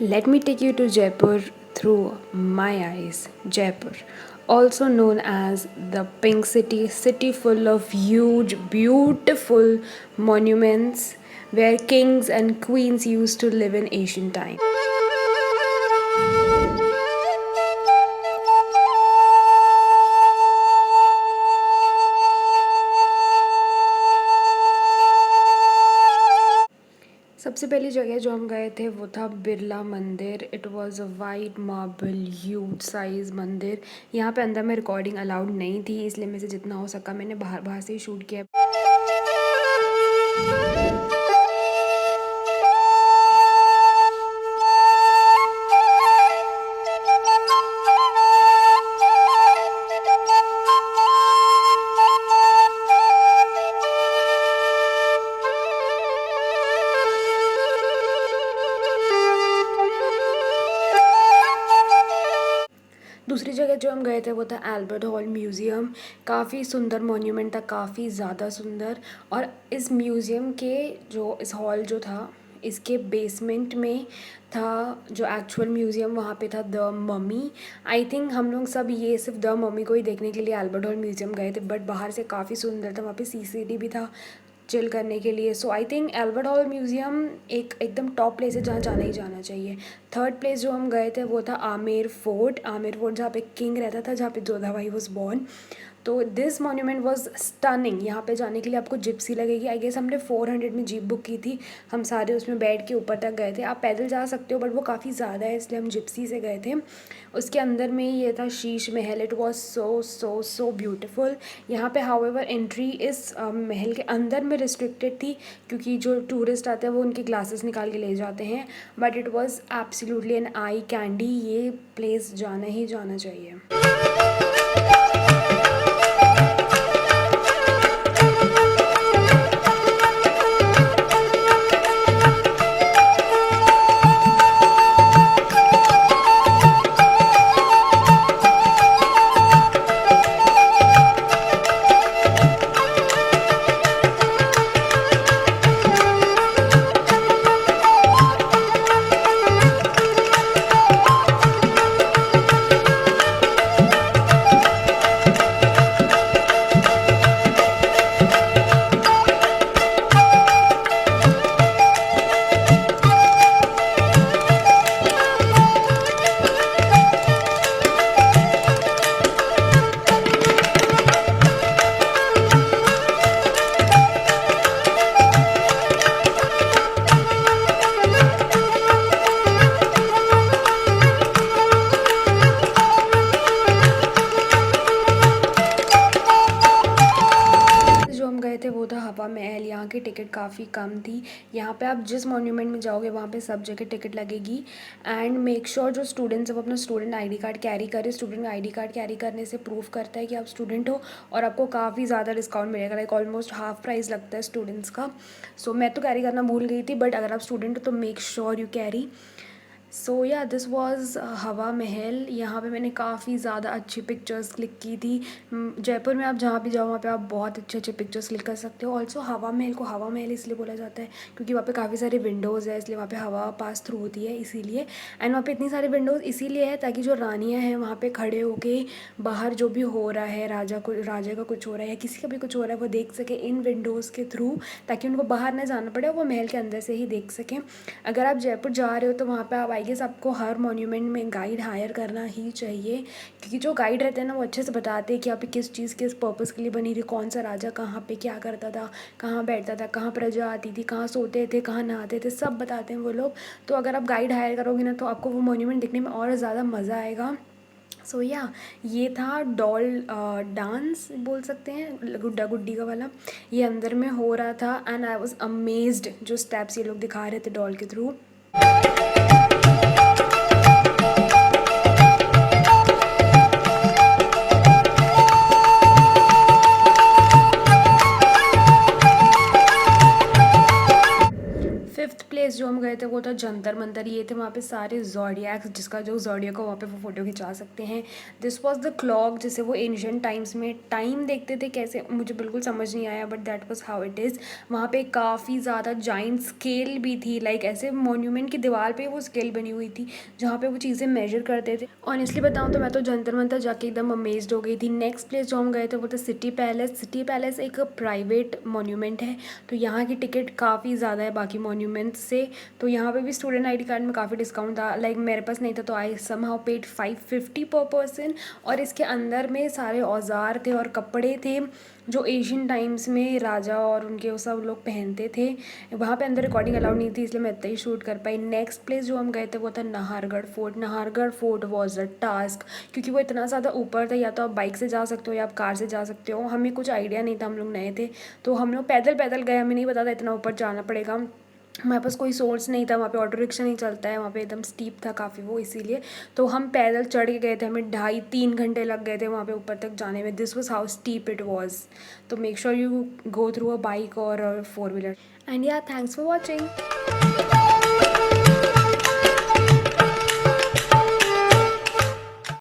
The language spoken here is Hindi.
Let me take you to Jaipur through my eyes. Jaipur, also known as the Pink City, city full of huge, beautiful monuments where kings and queens used to live in ancient times. सबसे पहली जगह जो हम गए थे वो था बिरला मंदिर। It was a white marble huge size मंदिर। यहाँ पे अंदर में रिकॉर्डिंग अलाउड नहीं थी, इसलिए मेरे से जितना हो सका मैंने बाहर बाहर से ही शूट किया। दूसरी जगह जो हम गए थे वो था एल्बर्ट हॉल म्यूज़ियम। काफ़ी सुंदर मॉन्यूमेंट था, काफ़ी ज़्यादा सुंदर। और इस म्यूज़ियम के जो इस हॉल जो था, इसके बेसमेंट में था जो एक्चुअल म्यूज़ियम, वहाँ पे था द ममी। आई थिंक हम लोग सब ये सिर्फ द ममी को ही देखने के लिए एल्बर्ट हॉल म्यूज़ियम गए थे, बट बाहर से काफ़ी सुंदर था। वहाँ पे सीसीडी भी था चिल करने के लिए। So I think Albert Hall Museum एकदम टॉप प्लेस है जहाँ जाना ही जाना चाहिए। थर्ड प्लेस जो हम गए थे वो था आमेर फोर्ट। आमेर फोर्ट जहाँ पे किंग रहता था, जहाँ पे जोधाबाई वॉज बॉर्न। तो दिस मॉन्यूमेंट वॉज स्टनिंग। यहाँ पे जाने के लिए आपको जिप्सी लगेगी। आई गेस हमने 400 में जीप बुक की थी। हम सारे उसमें बैठ के ऊपर तक गए थे। आप पैदल जा सकते हो बट वो काफ़ी ज़्यादा है, इसलिए हम जिप्सी से गए थे। उसके अंदर में ये था Sheesh Mahal. It was so so so beautiful. यहाँ पे हाउएवर एंट्री इस महल के अंदर में रिस्ट्रिक्टेड थी, क्योंकि जो टूरिस्ट आते हैं वो उनकी ग्लासेस निकाल के ले जाते हैं। But it was absolutely an eye candy. ये प्लेस जाना ही जाना चाहिए। थे वो था हवा महल। यहाँ की टिकट काफ़ी कम थी। यहाँ पे आप जिस मॉन्यूमेंट में जाओगे वहाँ पे सब जगह टिकट लगेगी। एंड मेक श्योर जो स्टूडेंट्स हैं वो अपना स्टूडेंट आईडी कार्ड कैरी करें। स्टूडेंट आईडी कार्ड कैरी करने से प्रूफ करता है कि आप स्टूडेंट हो, और आपको काफ़ी ज़्यादा डिस्काउंट मिलेगा। लाइक ऑलमोस्ट हाफ प्राइस लगता है स्टूडेंट्स का। सो मैं तो कैरी करना भूल गई थी, बट अगर आप स्टूडेंट हो तो मेक श्योर यू कैरी। सो या दिस वॉज़ हवा महल। यहाँ पे मैंने काफ़ी ज़्यादा अच्छी पिक्चर्स क्लिक की थी। जयपुर में आप जहाँ भी जाओ वहाँ पे आप बहुत अच्छे अच्छे पिक्चर्स क्लिक कर सकते हो। ऑल्सो हवा महल को हवा महल इसलिए बोला जाता है क्योंकि वहाँ पे काफ़ी सारे विंडोज़ है, इसलिए वहाँ पे हवा पास थ्रू होती है इसीलिए। एंड वहाँ पे इतनी सारी विंडोज़ इसीलिए है ताकि जो रानियाँ हैं वहाँ पे खड़े होके बाहर जो भी हो रहा है, राजा का कुछ हो रहा है या किसी का भी कुछ हो रहा है, वो देख सके इन विंडोज़ के थ्रू, ताकि उनको बाहर ना जाना पड़े, वो महल के अंदर से ही देख सकें। अगर आप जयपुर जा रहे हो तो वहाँ पे आप आई गेस आपको हर मॉन्यूमेंट में गाइड हायर करना ही चाहिए, क्योंकि जो गाइड रहते हैं ना वो अच्छे से बताते हैं कि यहाँ पे किस चीज़ किस पर्पज़ के लिए बनी थी, कौन सा राजा कहाँ पे क्या करता था, कहाँ बैठता था, कहाँ प्रजा आती थी, कहाँ सोते थे, कहाँ नहाते थे, सब बताते हैं वो लोग। तो अगर आप गाइड हायर करोगे ना तो आपको वो मॉन्यूमेंट देखने में और ज़्यादा मज़ा आएगा। सो या ये था डॉल डांस बोल सकते हैं, गुड्डा गुड्डी का वाला। ये अंदर में हो रहा था एंड आई वॉज अमेज्ड जो स्टेप्स ये लोग दिखा रहे थे डॉल के थ्रू। फिफ्थ प्लेस जो हम गए थे वो था जंतर मंतर। ये थे वहाँ पे सारे ज़ोडिएक्स, जिसका जो ज़ोडिएक को वहाँ पे वो फ़ोटो खिंचा सकते हैं। दिस वॉज द क्लॉक, जिसे वो एंशियंट टाइम्स में टाइम देखते थे कैसे, मुझे बिल्कुल समझ नहीं आया, but that was how it is. वहाँ पे काफ़ी ज़्यादा जाइंट स्केल भी थी, लाइक ऐसे मोन्यूमेंट की दीवार पे वो स्केल बनी हुई थी जहाँ पे वो चीज़ें मेजर करते थे। ऑनेस्टली बताऊँ तो मैं तो जंतर मंतर जाके एकदम अमेज्ड हो गई थी। नेक्स्ट प्लेस जो हम गए थे वो था सिटी पैलेस। सिटी पैलेस एक प्राइवेट मोन्यूमेंट है, तो यहाँ की टिकट काफ़ी ज़्यादा है बाकी मोन्यूमेंट्स से। तो यहाँ पे भी स्टूडेंट आईडी कार्ड में काफ़ी डिस्काउंट था, लाइक मेरे पास नहीं था तो आई समहाउ पेड 550 पर पर्सन। और इसके अंदर में सारे औजार थे और कपड़े थे जो एशियन टाइम्स में राजा और उनके वो सब लोग पहनते थे। वहाँ पे अंदर रिकॉर्डिंग अलाउड नहीं थी, इसलिए मैं इतना ही शूट कर पाई। नेक्स्ट प्लेस जो हम गए थे वो था Nahargarh fort. Nahargarh fort was a task, क्योंकि वो इतना ज़्यादा ऊपर था। या तो आप बाइक से जा सकते हो या आप कार से जा सकते हो, हमें कुछ आइडिया नहीं था, हम लोग नए थे तो हम लोग पैदल पैदल गए, हमें नहीं पता था इतना ऊपर जाना पड़ेगा। हमारे पास कोई सोर्स नहीं था, वहाँ पे ऑटो रिक्शा नहीं चलता है, वहाँ पे एकदम स्टीप था काफ़ी वो, इसीलिए तो हम पैदल चढ़ के गए थे। हमें 2.5-3 घंटे लग गए थे वहाँ पे ऊपर तक जाने में। This was how steep it was. तो make sure you go through a bike और 4 wheeler. And yeah, thanks for watching.